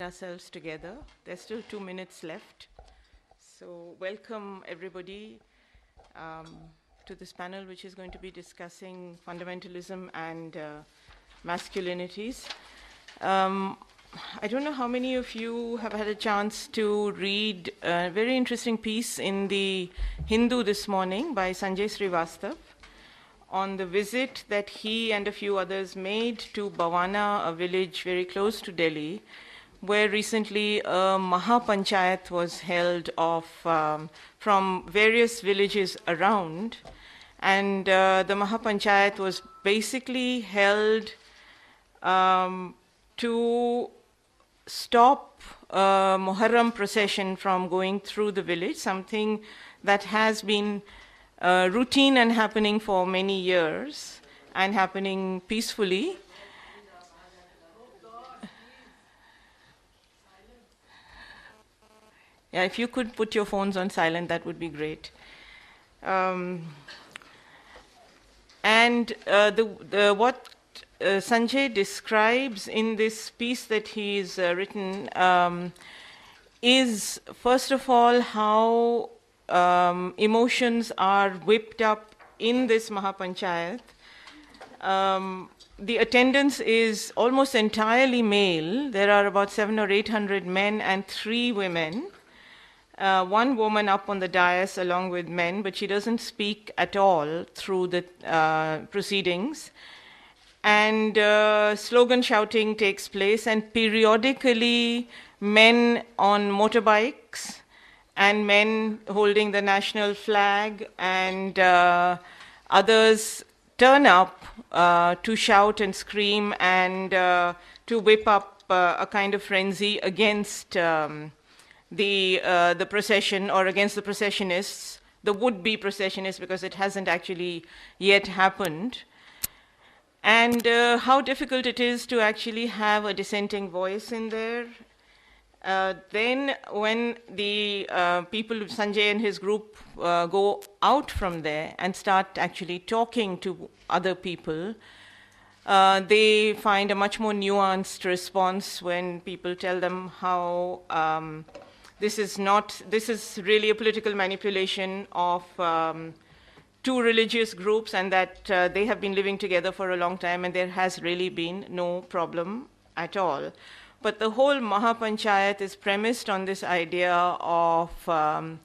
Ourselves together. There's still 2 minutes left. So welcome everybody to this panel, which is going to be discussing fundamentalism and masculinities. I don't know how many of you have had a chance to read a very interesting piece in the Hindu this morning by Sanjay Srivastav on the visit that he and a few others made to Bhavana, a village very close to Delhi, where recently a Mahapanchayat was held from various villages around. And the Mahapanchayat was basically held to stop Muharram procession from going through the village, something that has been routine and happening for many years and happening peacefully. Yeah, if you could put your phones on silent, that would be great. What Sanjay describes in this piece that he's written is, first of all, how emotions are whipped up in this Mahapanchayat. The attendance is almost entirely male. There are about 700 or 800 men and 3 women. One woman up on the dais along with men, but she doesn't speak at all through the proceedings. And slogan shouting takes place, and periodically men on motorbikes and men holding the national flag and others turn up to shout and scream and to whip up a kind of frenzy against the procession, or against the processionists, the would-be processionists, because it hasn't actually yet happened. And how difficult it is to actually have a dissenting voice in there. Then when the people, Sanjay and his group, go out from there and start actually talking to other people, they find a much more nuanced response when people tell them how this is really a political manipulation of 2 religious groups, and that they have been living together for a long time and there has really been no problem at all. But the whole Mahapanchayat is premised on this idea of a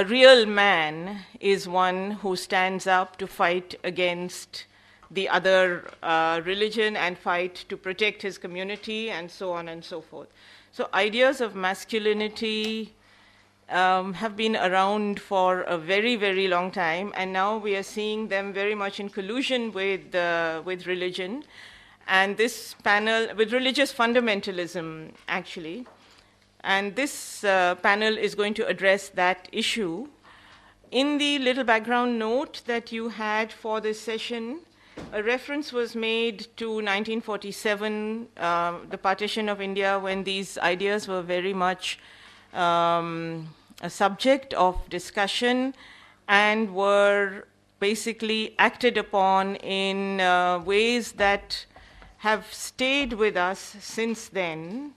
real man is one who stands up to fight against the other religion and fight to protect his community, and so on and so forth. So ideas of masculinity have been around for a very, very long time, and now we are seeing them very much in collusion with religion, and this panel, with religious fundamentalism, actually. And this panel is going to address that issue. In the little background note that you had for this session, a reference was made to 1947, the partition of India, when these ideas were very much a subject of discussion and were basically acted upon in ways that have stayed with us since then.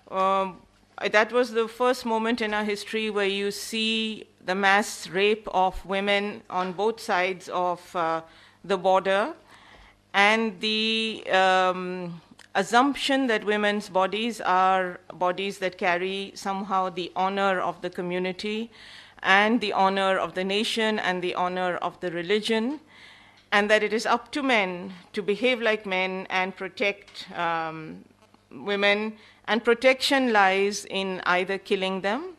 That was the first moment in our history where you see the mass rape of women on both sides of the border, and the assumption that women's bodies are bodies that carry somehow the honor of the community and the honor of the nation and the honor of the religion, and that it is up to men to behave like men and protect women, and protection lies in either killing them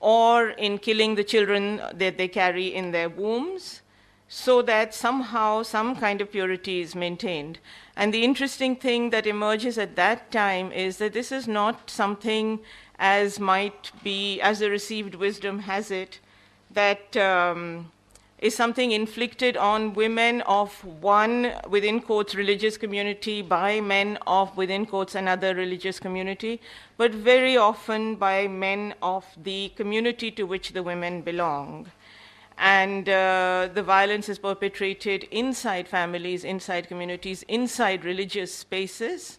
or in killing the children that they carry in their wombs, so that somehow some kind of purity is maintained. And the interesting thing that emerges at that time is that this is not something as might be, as the received wisdom has it, that is something inflicted on women of one, within quotes, religious community by men of, within quotes, another religious community, but very often by men of the community to which the women belong. And the violence is perpetrated inside families, inside communities, inside religious spaces,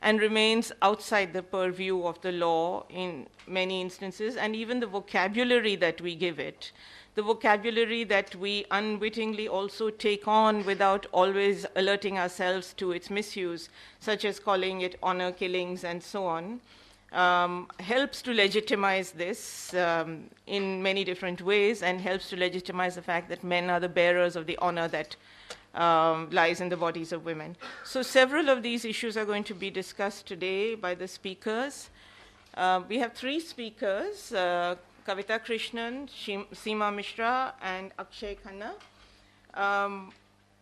and remains outside the purview of the law in many instances, and even the vocabulary that we give it, the vocabulary that we unwittingly also take on without always alerting ourselves to its misuse, such as calling it honor killings and so on, helps to legitimize this in many different ways, and helps to legitimize the fact that men are the bearers of the honor that lies in the bodies of women. So several of these issues are going to be discussed today by the speakers. We have three speakers, Kavita Krishnan, Seema Mishra, and Akshay Khanna.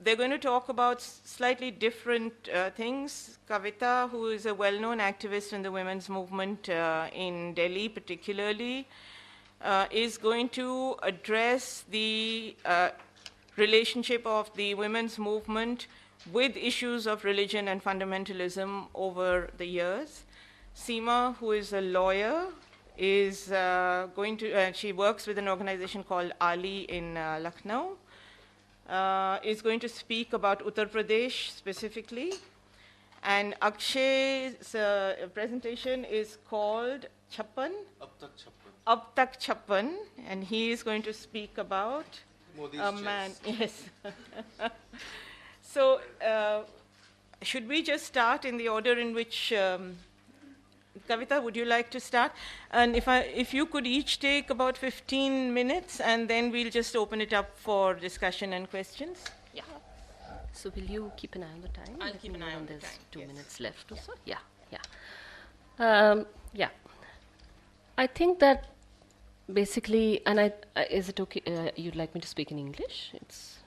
They're going to talk about slightly different things. Kavita, who is a well-known activist in the women's movement in Delhi particularly, is going to address the relationship of the women's movement with issues of religion and fundamentalism over the years. Seema, who is a lawyer, is she works with an organization called Ali in Lucknow, is going to speak about Uttar Pradesh specifically. And Akshay's presentation is called Chappan? Ab Tak Chappan. And he is going to speak about Modi's a man. Yes. So, should we just start in the order in which Kavita, would you like to start? And if you could each take about 15 minutes, and then we'll just open it up for discussion and questions. Yeah. So will you keep an eye on the time? I'll keep an eye on the There's time. 2 Yes. minutes left or so. Yeah, yeah. Yeah. I think that basically, and is it okay? You'd like me to speak in English? It's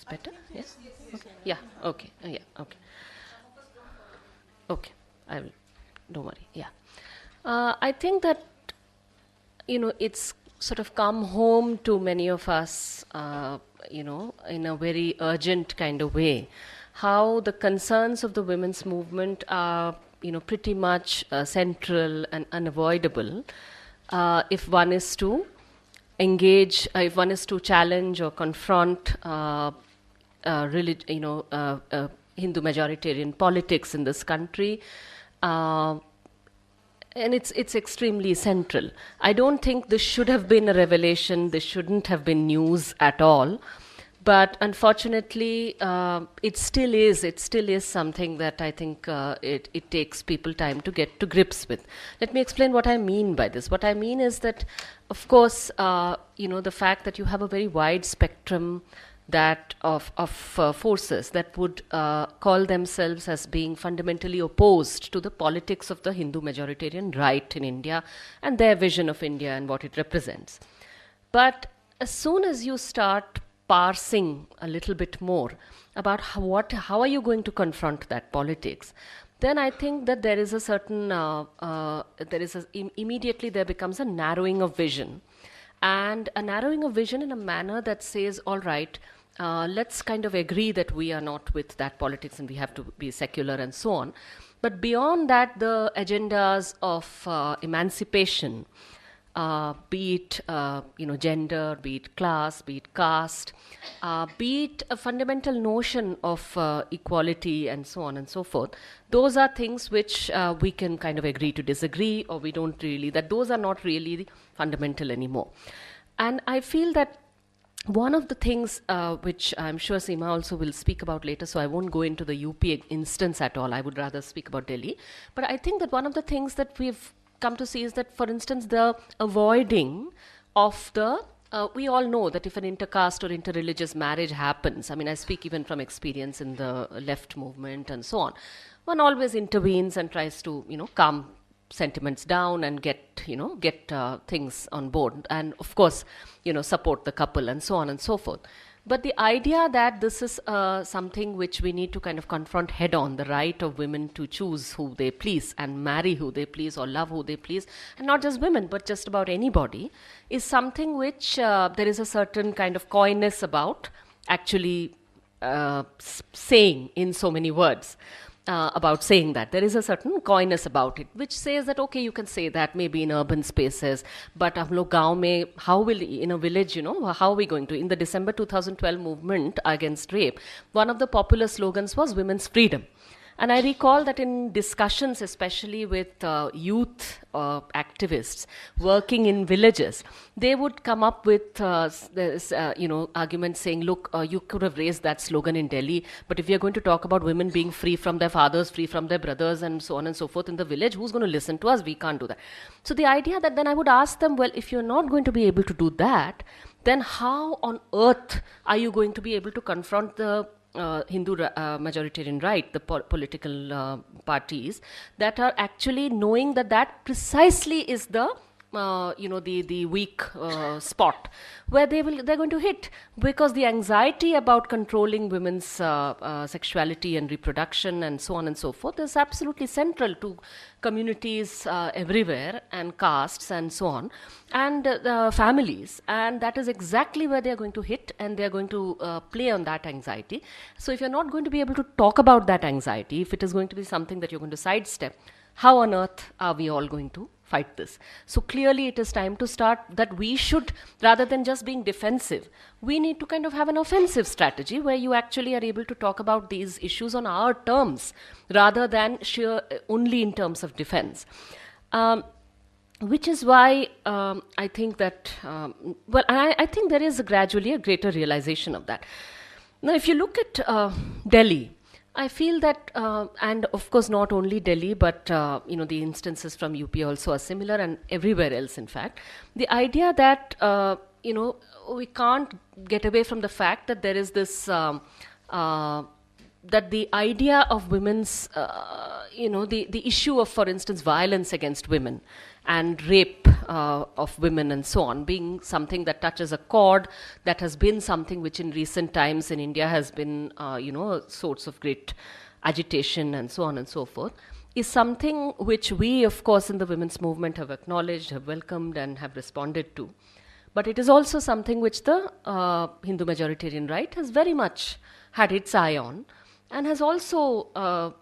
better. Yes. Okay. Yeah. Okay. Yeah. Okay. Okay. I will. Don't worry. Yeah. I think that, it's sort of come home to many of us, in a very urgent kind of way, how the concerns of the women's movement are, pretty much central and unavoidable if one is to engage, if one is to challenge or confront Hindu majoritarian politics in this country. And it's extremely central. I don't think this should have been a revelation. This shouldn't have been news at all. But unfortunately, it still is. It still is something that I think it takes people time to get to grips with. Let me explain what I mean by this. What I mean is that, of course, the fact that you have a very wide spectrum that of forces that would call themselves as being fundamentally opposed to the politics of the Hindu majoritarian right in India and their vision of India and what it represents. But as soon as you start parsing a little bit more about how are you going to confront that politics, then I think that there is a certain, immediately there becomes a narrowing of vision. And a narrowing of vision in a manner that says, all right, let's kind of agree that we are not with that politics and we have to be secular and so on. But beyond that, the agendas of emancipation, be it gender, be it class, be it caste, be it a fundamental notion of equality and so on and so forth, those are things which we can kind of agree to disagree, or we don't really, that those are not really fundamental anymore. And I feel that one of the things which I'm sure Seema also will speak about later, so I won't go into the UP instance at all, I would rather speak about Delhi. But I think that one of the things that we've come to see is that, for instance, the avoiding of the, we all know that if an intercaste or interreligious marriage happens, I mean, I speak even from experience in the left movement and so on, one always intervenes and tries to, calm sentiments down and get things on board, and of course, support the couple and so on and so forth. But the idea that this is something which we need to kind of confront head on, the right of women to choose who they please and marry who they please or love who they please, and not just women, but just about anybody, is something which there is a certain kind of coyness about actually saying in so many words. About saying that. There is a certain coyness about it, which says that, okay, you can say that maybe in urban spaces, but hum log gaon mein, how will, in a village, how are we going to? In the December 2012 movement against rape, one of the popular slogans was women's freedom. And I recall that in discussions, especially with youth activists working in villages, they would come up with this, arguments saying, look, you could have raised that slogan in Delhi, but if you're going to talk about women being free from their fathers, free from their brothers, and so on and so forth in the village, who's going to listen to us? We can't do that. So the idea that then I would ask them, well, if you're not going to be able to do that, then how on earth are you going to be able to confront the Hindu majoritarian right, the political parties that are actually knowing that that precisely is the the weak spot where they're going to hit, because the anxiety about controlling women's sexuality and reproduction and so on and so forth is absolutely central to communities everywhere, and castes and so on, and families, and that is exactly where they're going to hit, and they're going to play on that anxiety. So if you're not going to be able to talk about that anxiety, if it is going to be something that you're going to sidestep, how on earth are we all going to fight this? So clearly it is time to start that we should, rather than just being defensive, we need to kind of have an offensive strategy where you actually are able to talk about these issues on our terms rather than only in terms of defense. Which is why I think that, I think there is gradually a greater realization of that. Now, if you look at Delhi, I feel that, and of course not only Delhi, but the instances from UP also are similar, and everywhere else, in fact. The idea that we can't get away from the fact that there is this that the idea of women's, the issue of, for instance, violence against women and rape of women and so on, being something that touches a chord, that has been something which in recent times in India has been, a source of great agitation and so on and so forth, is something which we, of course, in the women's movement have acknowledged, have welcomed, and have responded to. But it is also something which the Hindu majoritarian right has very much had its eye on, and has also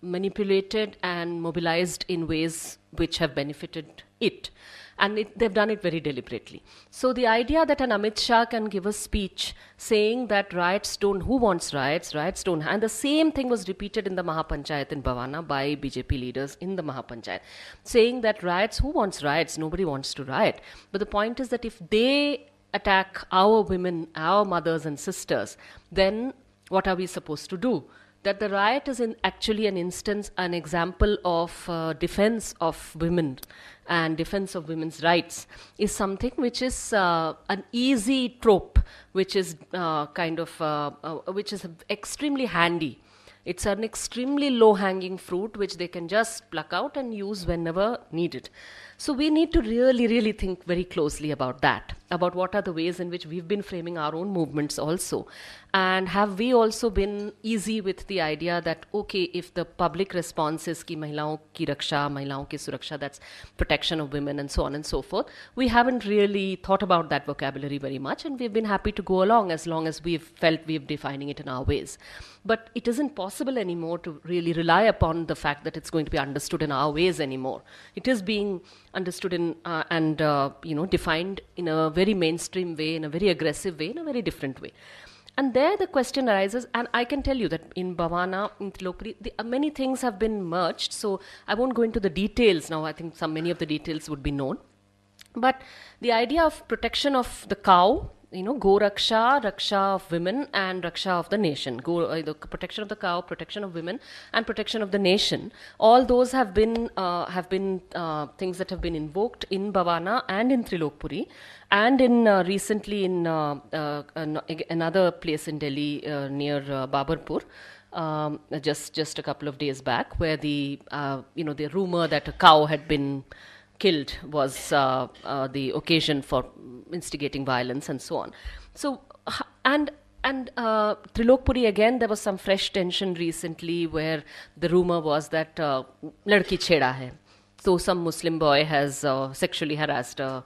manipulated and mobilized in ways which have benefited it. And they've done it very deliberately. So the idea that an Amit Shah can give a speech saying that who wants riots? Riots don't. And the same thing was repeated in the Mahapanchayat in Bhavana by BJP leaders in the Mahapanchayat, saying that who wants riots? Nobody wants to riot. But the point is that if they attack our women, our mothers and sisters, then what are we supposed to do? That the riot is actually an example of defense of women and defense of women's rights is something which is an easy trope, which is which is extremely handy. It's an extremely low-hanging fruit which they can just pluck out and use whenever needed. So we need to really, really think very closely about that, about what are the ways in which we've been framing our own movements also. And have we also been easy with the idea that, okay, if the public response is ki mahilaon ki raksha, mahilaon ki suraksha, that's protection of women and so on and so forth, we haven't really thought about that vocabulary very much, and we've been happy to go along as long as we've felt we're defining it in our ways. But it isn't possible anymore to really rely upon the fact that it's going to be understood in our ways anymore. It is being understood in and defined in a very mainstream way, in a very aggressive way, in a very different way. And there the question arises, and I can tell you that in Bhavana, in Trilokpuri, many things have been merged, so I won't go into the details now. I think many of the details would be known. But the idea of protection of the cow, Go Raksha, Raksha of women, and Raksha of the nation. The protection of the cow, protection of women, and protection of the nation. All those have been things that have been invoked in Bhavana and in Trilokpuri, and in recently in another place in Delhi near Babarpur. Just a couple of days back, where the rumor that a cow had been killed was the occasion for instigating violence and so on. So, and Trilokpuri, again, there was some fresh tension recently where the rumor was that ladki chheda hai. So some Muslim boy has sexually harassed a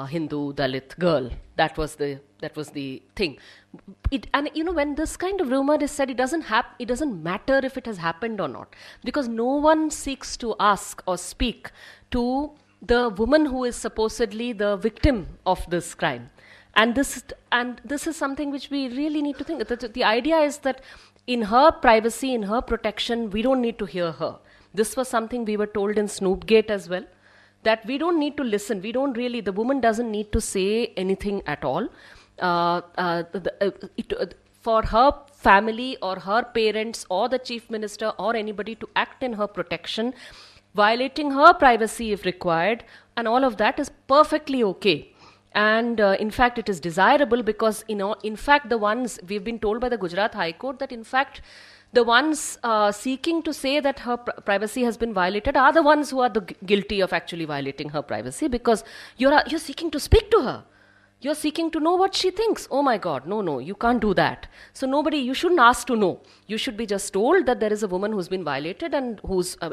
Hindu Dalit girl. That was the thing. When this kind of rumor is said, it doesn't matter if it has happened or not, because no one seeks to ask or speak to the woman who is supposedly the victim of this crime. And this is something which we really need to think. The idea is that in her privacy, in her protection, we don't need to hear her. This was something we were told in Snoopgate as well, that we don't need to listen. We don't really, the woman doesn't need to say anything at all. For her family or her parents or the chief minister or anybody to act in her protection, violating her privacy if required, and all of that is perfectly okay. And in fact, it is desirable because, in fact, the ones, we've been told by the Gujarat High Court that in fact, the ones seeking to say that her privacy has been violated are the ones who are guilty of actually violating her privacy, because you're seeking to speak to her. You're seeking to know what she thinks. Oh my God, no, you can't do that. So you shouldn't ask to know. You should be just told that there is a woman who's been violated and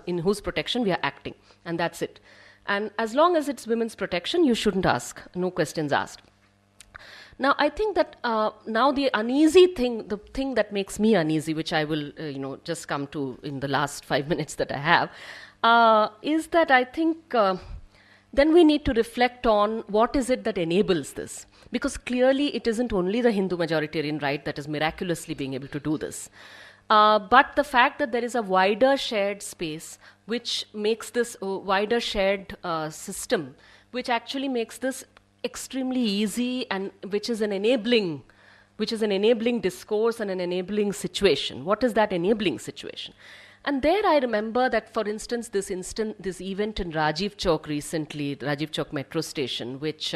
in whose protection we are acting. And that's it. And as long as it's women's protection, you shouldn't ask. No questions asked. Now, I think that now the uneasy thing, the thing that makes me uneasy, which I will just come to in the last 5 minutes that I have, is that I think then we need to reflect on what is it that enables this. Because clearly it isn't only the Hindu majoritarian right that is miraculously being able to do this. But the fact that there is a wider shared space, which makes this wider shared system, which actually makes this extremely easy, and which is an enabling discourse and an enabling situation. What is that enabling situation? And there I remember that, for instance, this event in Rajiv Chowk recently, Rajiv Chowk metro station, which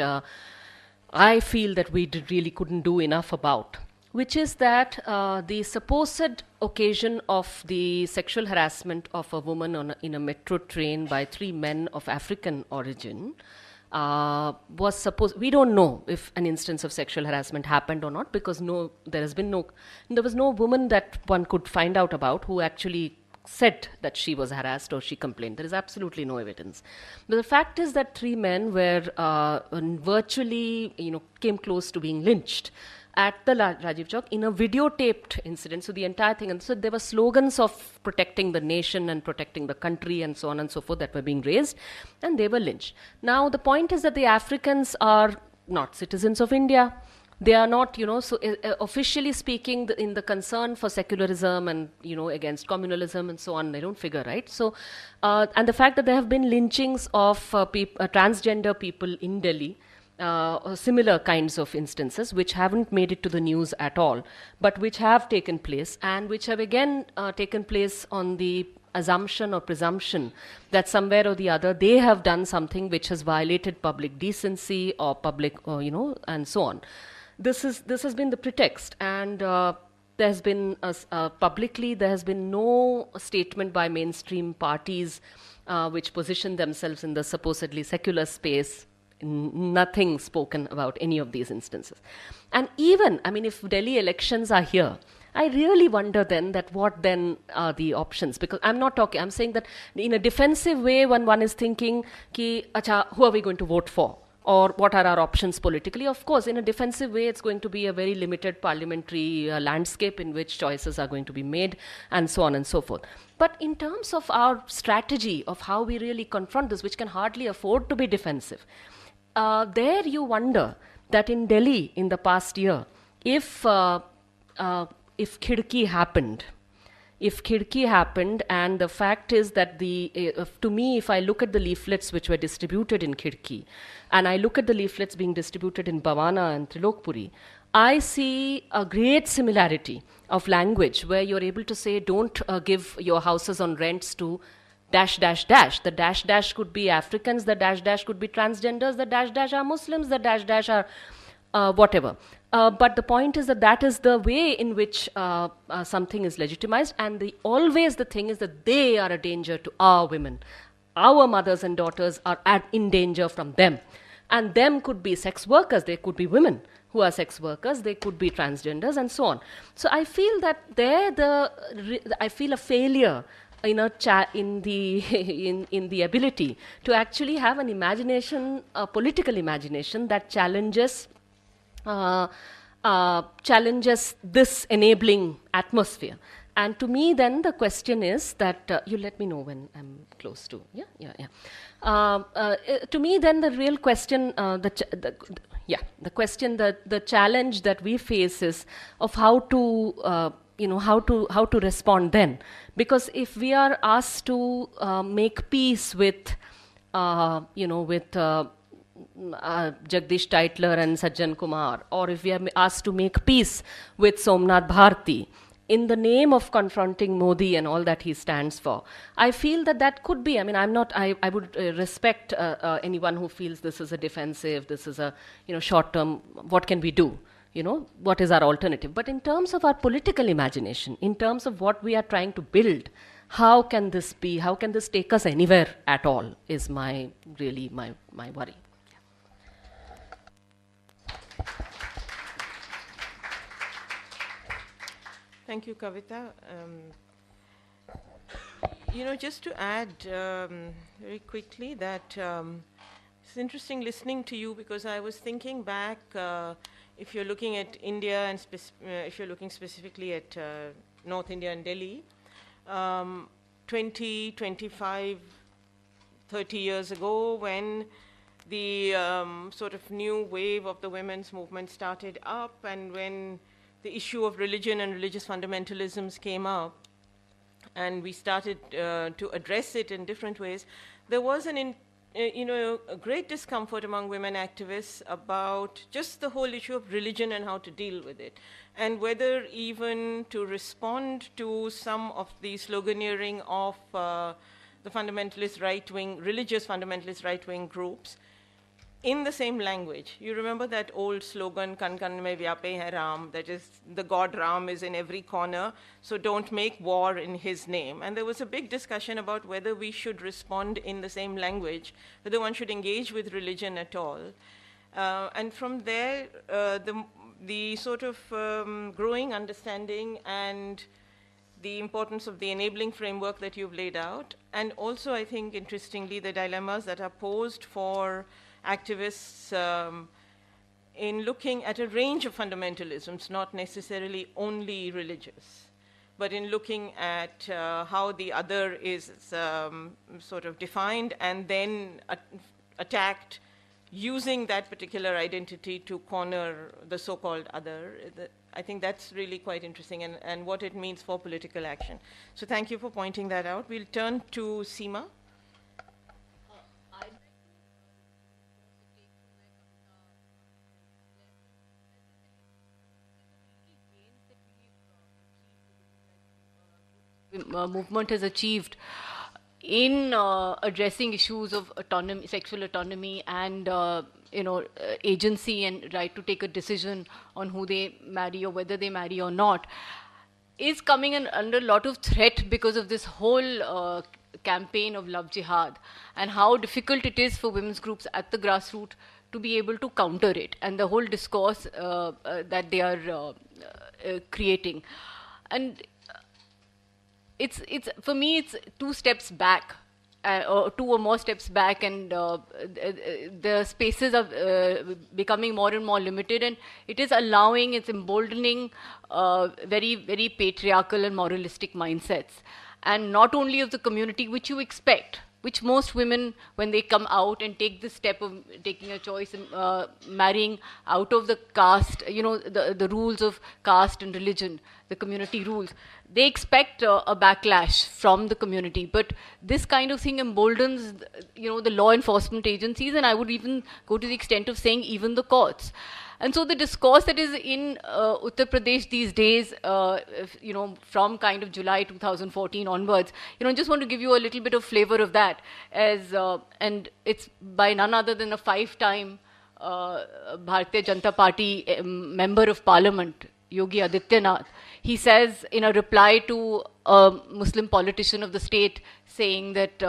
I feel that we really couldn't do enough about, which is that the supposed occasion of the sexual harassment of a woman in a metro train by 3 men of African origin was supposed, we don't know if an instance of sexual harassment happened or not, because there was no woman that one could find out about who actually said that she was harassed or she complained. There is absolutely no evidence. But the fact is that 3 men were virtually, came close to being lynched at the Rajiv Chowk in a videotaped incident. So the entire thing, and so there were slogans of protecting the nation and protecting the country and so on and so forth that were being raised, and they were lynched. Now the point is that the Africans are not citizens of India. They are not, so officially speaking, in the concern for secularism and, against communalism and so on, they don't figure, right? So, and the fact that there have been lynchings of transgender people in Delhi, similar kinds of instances, which haven't made it to the news at all, but which have taken place, and which have again taken place on the assumption or presumption that somewhere or the other they have done something which has violated public decency or public, and so on. This has been the pretext, and there has been publicly there has been no statement by mainstream parties which position themselves in the supposedly secular space. Nothing spoken about any of these instances. And even, if Delhi elections are here, I really wonder then that what then are the options, because I'm saying that in a defensive way when one is thinking ki, acha, who are we going to vote for? Or what are our options politically? Of course, in a defensive way, it's going to be a very limited parliamentary landscape in which choices are going to be made, and so on and so forth. But in terms of our strategy of how we really confront this, which can hardly afford to be defensive, there you wonder that in Delhi in the past year, if Khidki happened, and the fact is that to me, if I look at the leaflets which were distributed in Khidki, and I look at the leaflets being distributed in Bhavana and Trilokpuri, I see a great similarity of language where you're able to say, don't give your houses on rents to dash, dash, dash. The dash, dash could be Africans, the dash, dash could be transgenders, the dash, dash are Muslims, the dash, dash are whatever. But the point is that is the way in which something is legitimized, and always the thing is that they are a danger to our women. Our mothers and daughters are in danger from them. And them could be sex workers, they could be women who are sex workers, they could be transgenders, and so on. So I feel that I feel a failure in the ability to actually have an imagination, a political imagination that challenges this enabling atmosphere. And to me, then the question is that you let me know when I'm close to. To me, then the real question, the challenge that we face is of how to how to respond then? Because if we are asked to make peace with, Jagdish Tytler and Sajjan Kumar, or if we are asked to make peace with Somnath Bharti, in the name of confronting Modi and all that he stands for, I feel that could be, I would respect anyone who feels this is a defensive, this is a, short term, what can we do? What is our alternative? But in terms of our political imagination, in terms of what we are trying to build, how can this be, how can this take us anywhere at all, is my worry. Thank you, Kavita. Just to add very quickly that it's interesting listening to you, because I was thinking back, if you're looking at India and if you're looking specifically at North India and Delhi, 20, 25, 30 years ago, when the sort of new wave of the women's movement started up, and when the issue of religion and religious fundamentalisms came up, and we started to address it in different ways, there was a great discomfort among women activists about just the whole issue of religion and how to deal with it, and whether even to respond to some of the sloganeering of the fundamentalist right-wing, religious fundamentalist right-wing groups, in the same language. You remember that old slogan, "Kan kan mein vyape hai Ram," that is, the god Ram is in every corner, so don't make war in his name. And there was a big discussion about whether we should respond in the same language, whether one should engage with religion at all. And from there, the sort of growing understanding and the importance of the enabling framework that you've laid out, and also, I think, interestingly, the dilemmas that are posed for activists in looking at a range of fundamentalisms, not necessarily only religious, but in looking at how the other is sort of defined and then attacked using that particular identity to corner the so-called other. I think that's really quite interesting, and what it means for political action. So thank you for pointing that out. We'll turn to Seema. Movement has achieved in addressing issues of autonomy, sexual autonomy, and agency and right to take a decision on who they marry or whether they marry or not, is coming under a lot of threat because of this whole campaign of love jihad, and how difficult it is for women's groups at the grassroots to be able to counter it, and the whole discourse that they are creating. And it's for me, it's two steps back, or two or more steps back, and the spaces are becoming more and more limited, and it is allowing, it's emboldening very, very patriarchal and moralistic mindsets, and not only of the community, which you expect, which most women, when they come out and take the step of taking a choice and marrying out of the caste, the rules of caste and religion, the community rules, they expect a backlash from the community. But this kind of thing emboldens, the law enforcement agencies, and I would even go to the extent of saying even the courts. And so the discourse that is in Uttar Pradesh these days, from kind of July 2014 onwards, just want to give you a little bit of flavor of that, and it's by none other than a 5-time Bharatiya Janata Party member of Parliament, Yogi Adityanath. He says in a reply to a Muslim politician of the state, saying that,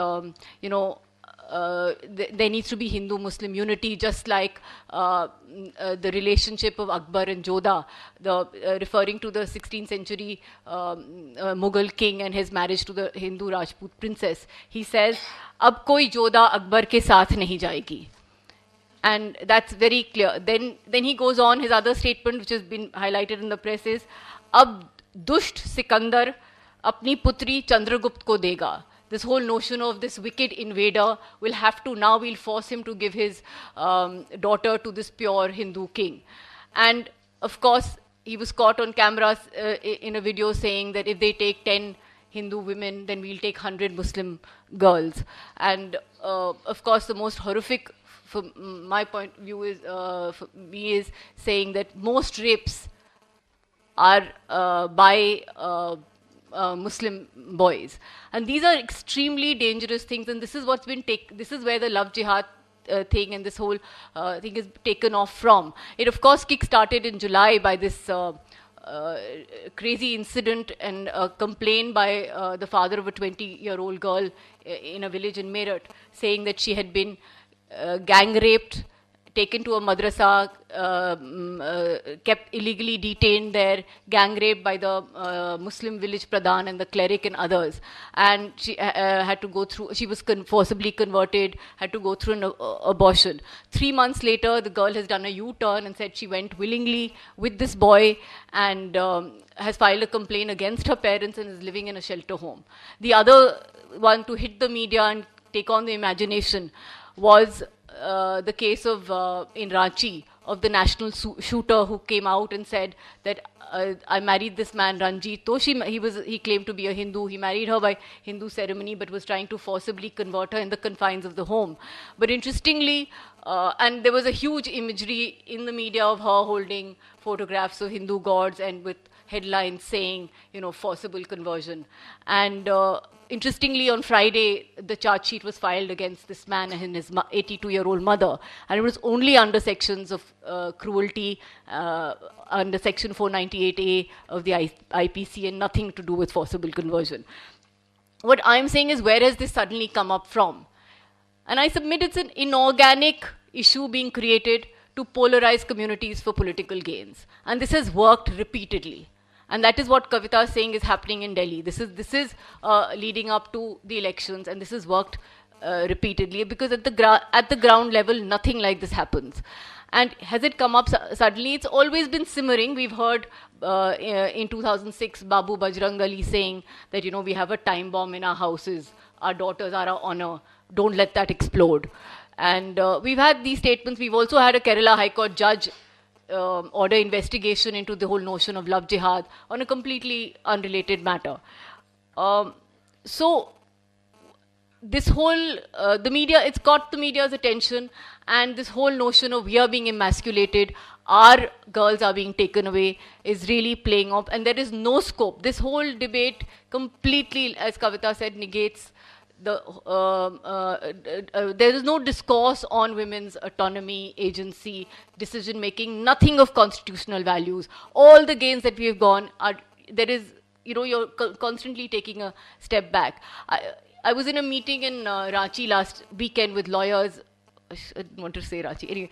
there needs to be Hindu-Muslim unity, just like the relationship of Akbar and Jodha, referring to the 16th century Mughal king and his marriage to the Hindu Rajput princess. He says, "Ab koi Jodha Akbar ke saath nahi jayegi." And that's very clear. Then he goes on, his other statement, which has been highlighted in the press, is, "Ab dusht Sikandar apni putri Chandragupt ko dega." This whole notion of this wicked invader we'll force him to give his daughter to this pure Hindu king. And of course, he was caught on camera in a video saying that if they take 10 Hindu women, then we'll take 100 Muslim girls. And of course, the most horrific, from my point of view, is for me is saying that most rapes are by Muslim boys, and these are extremely dangerous things. And this is what's been this is where the love jihad thing and this whole thing is taken off from. It of course kick-started in July by this crazy incident and a complaint by the father of a 20-year-old girl in a village in Meerut, saying that she had been gang raped, taken to a madrasa, kept illegally detained there, gang raped by the Muslim village pradhan and the cleric and others. And she had to go through, she was forcibly converted, had to go through an abortion. 3 months later, the girl has done a U-turn and said she went willingly with this boy and has filed a complaint against her parents and is living in a shelter home. The other one to hit the media and take on the imagination was the case of in Ranchi of the national shooter who came out and said that I married this man Ranjit. Though he claimed to be a Hindu, he married her by Hindu ceremony, but was trying to forcibly convert her in the confines of the home. But interestingly, and there was a huge imagery in the media of her holding photographs of Hindu gods and with headlines saying, forcible conversion. And interestingly, on Friday, the charge sheet was filed against this man and his 82-year-old mother. And it was only under sections of cruelty, under section 498A of the IPC, and nothing to do with forcible conversion. What I'm saying is, where has this suddenly come up from? And I submit it's an inorganic issue being created to polarize communities for political gains. And this has worked repeatedly. And that is what Kavita is saying is happening in Delhi. This is leading up to the elections, and this has worked repeatedly, because at the ground level, nothing like this happens. And has it come up suddenly? It's always been simmering. We've heard in 2006, Babu Bajrang Ali saying that, we have a time bomb in our houses. Our daughters are our honor. Don't let that explode. And we've had these statements. We've also had a Kerala High Court judge order investigation into the whole notion of love jihad on a completely unrelated matter. So this whole, the media, it's got the media's attention, and this whole notion of we are being emasculated, our girls are being taken away, is really playing off, and there is no scope. This whole debate completely, as Kavita said, negates there is no discourse on women's autonomy, agency, decision making, nothing of constitutional values. All the gains that we have gone are, there is, you're constantly taking a step back. I was in a meeting in Ranchi last weekend with lawyers. I didn't want to say Ranchi, anyway,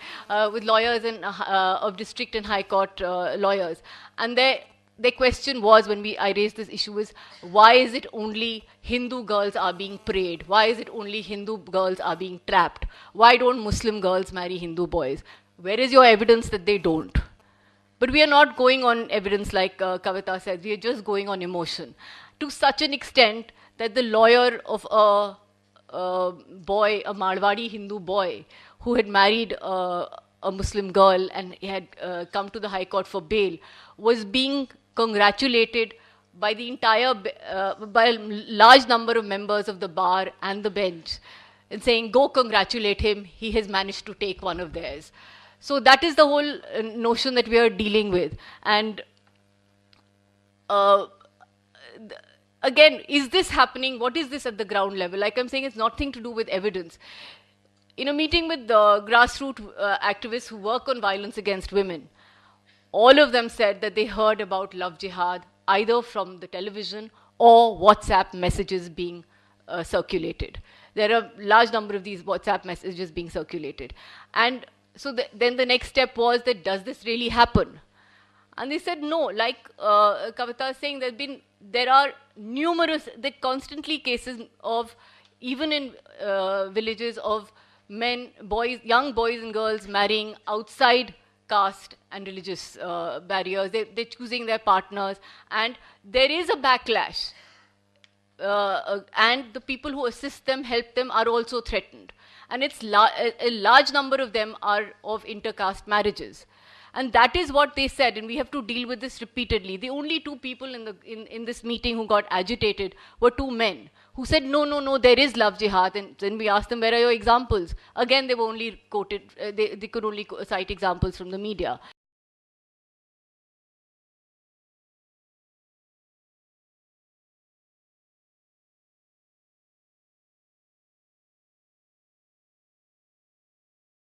with lawyers and of district and high court lawyers, and their question was, when I raised this issue, is why is it only Hindu girls are being preyed? Why is it only Hindu girls are being trapped? Why don't Muslim girls marry Hindu boys? Where is your evidence that they don't? But we are not going on evidence like Kavita said. We are just going on emotion. To such an extent that the lawyer of a boy, a Marwadi Hindu boy, who had married a Muslim girl and had come to the High Court for bail, was being congratulated by the entire, by a large number of members of the bar and the bench, and saying, go congratulate him, he has managed to take one of theirs. So that is the whole notion that we are dealing with. And again, is this happening? What is this at the ground level? Like I'm saying, it's nothing to do with evidence. In a meeting with the grassroots activists who work on violence against women, all of them said that they heard about love jihad either from the television or WhatsApp messages being circulated. There are a large number of these WhatsApp messages being circulated. And so then the next step was that, does this really happen? And they said no. Like Kavita is saying, there are numerous, constantly cases of, even in villages, of men, boys, young boys and girls marrying outside caste and religious barriers. They're choosing their partners, and there is a backlash. And the people who assist them, help them, are also threatened. And it's a large number of them are of intercaste marriages. And that is what they said, and we have to deal with this repeatedly. The only two people in this meeting who got agitated were two men who said, no, no, no, there is love jihad. And then we asked them, where are your examples? Again, they were only quoted, they could only cite examples from the media.